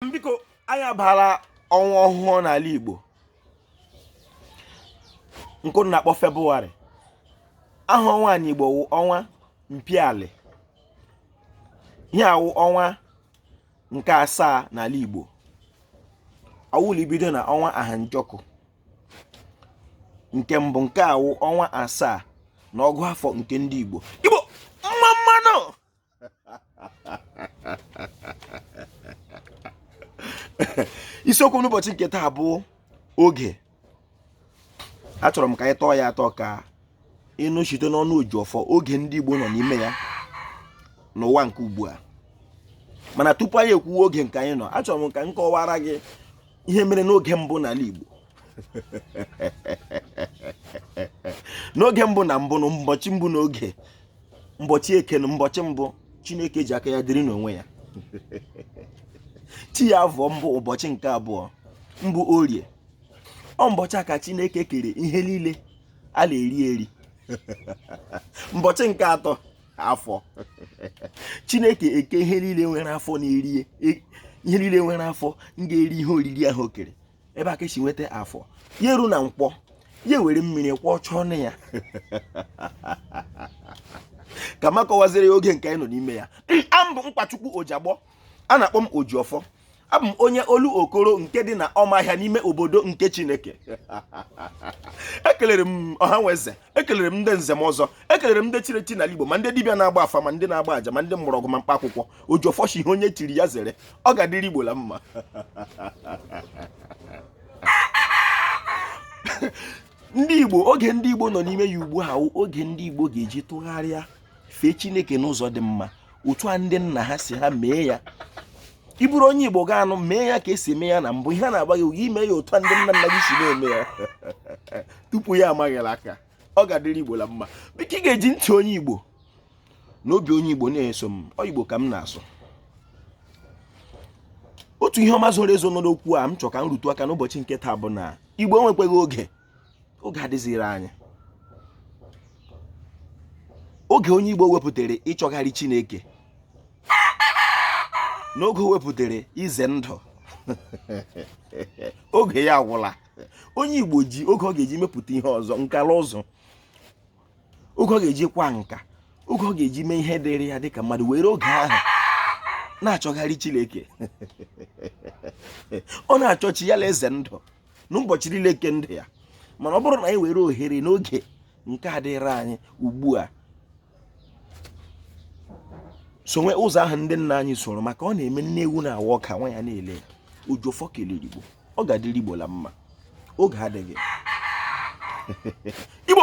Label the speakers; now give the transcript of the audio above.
Speaker 1: Biko anyị abala ọnwa ọhụrụ n'ala Igbo nke na-akpọ Febụwarị. Aha ọnwa n'Igbo wụ ọnwa IPIEALI. Ihe awụ ọnwa nke 7 n'ala Igbo. Awụli bido na ọnwa Ahanjọkụ. Nke mbụ nke awụ ọnwa 7 na ọgụ afọ nke ndị Igbo. Igbo Mmamma no. Isiokwu n'ụbọchị nke taa bụ oge. Achọrọ m ka anyị tọọ ya atọ ka ịnụ site n'ọnụ Ojiọfọ oge ndị Igbo nọ n'ime ya n'ụwa nke ugbu a. Mana tupu anyị ekwuwe oge nke anyị nọ, achọrọ m ka m kọwara gị ihe mere n'oge mbụ n'ala Igbo. N'oge mbụ na mbụ n'ụbọchị mbụ n'oge mbọchị eke na mbọchị mbụ Chineke ji aka ya dịrị n'onwe ya. Chi ya avọ mbụ ụbọchị nke abụọ mbụ Orie. Ọ mbọchị a ka Chineke kere ihe niile a na-eri eri. Mbọchị nke atọ afọ. Chineke eke ihe niile nwere afọ na-eri ihe niile nwere afọ ga-eri ihe oriri ahụ o kere. Ebe a ka esi nweta afọ. Ya eru na nkwọ, ya were mmiri kwọchọọ ọnụ ya. Ka ma kọwaziri oge nke anyị nọ n'ime ya. Abụ m Mkpachukwu Ojiagbọ. A na-akpọ m Ojiọfọ. Abụ m onye olu okoro nke dị na Ọmahịa n'ime obodo nke Chineke. Ekelere m ọhanweze, ekelere m ndị nze m ọzọ, ekelere m ndị chiri n'ala Igbo, ma ndị dibịa na-agba afa, ma ndị na-agba aja, ma ndị mgbọrọgwụ, ma mkpa akwụkwọ. Ojiọfọ shi ihe onye tiri ya zere, ọ ga-adịrị Igbo la mma. Ndị Igbo, oge ndị Igbo nọ n'ime ya ugbu a, oge ndị Igbo ga-eji tụgharịa fee Chineke n'ụzọ dị mma, otu a ndị nna ha si ha mee ya. Ị bụrụ onye Igbo ga-anụ mee ya ka esi eme ya na mbụ, ihe a na-agba gị uwe ime ya otu a ndị nna nna gị si na-eme ya. Tupu ya amaghịla aka, ọ ga-adịrị Igbo la mma. Biko ị ga-eji ntị onye Igbo na obi onye Igbo na-eso m. Ọ Igbo ka m na-asụ. Otu ihe ọma zoro ezo nọ n'okwu a m chọrọ ka m rutu aka n'ụbọchị nke taa bụ na Igbo enwekweghị oge. Oge adịziri anyị. Oge onye Igbo wepụtara ịchọgharị Chineke, n'oge o wepụtara ize ndụ, oge ya agwụla. Onye Igbo ji oge ọ ga-eji mepụta ihe ọzọ, nkala ụzọ, oge ọ ga-eji kwa nka, oge ọ ga-eji mee ihe dịrị ya dịka mmadụ, were oge ahụ na-achọgharị Chineke. Ọ na-achọchi ya la eze ndụ n'ụbọchị niile nke ndụ ya. Mana ọ bụrụ na anyị were ohere n'oge nke adịrị anyị ugbu a, sonwe ụzọ ahụ ndị nna anyị soro, maka ọ na-eme nne ewu na-awa ọka nwa ya na-ele. Ojiọfọ kelere Igbo, ọ ga-adịrị Igbo la mma. Oge adịghị. Igbo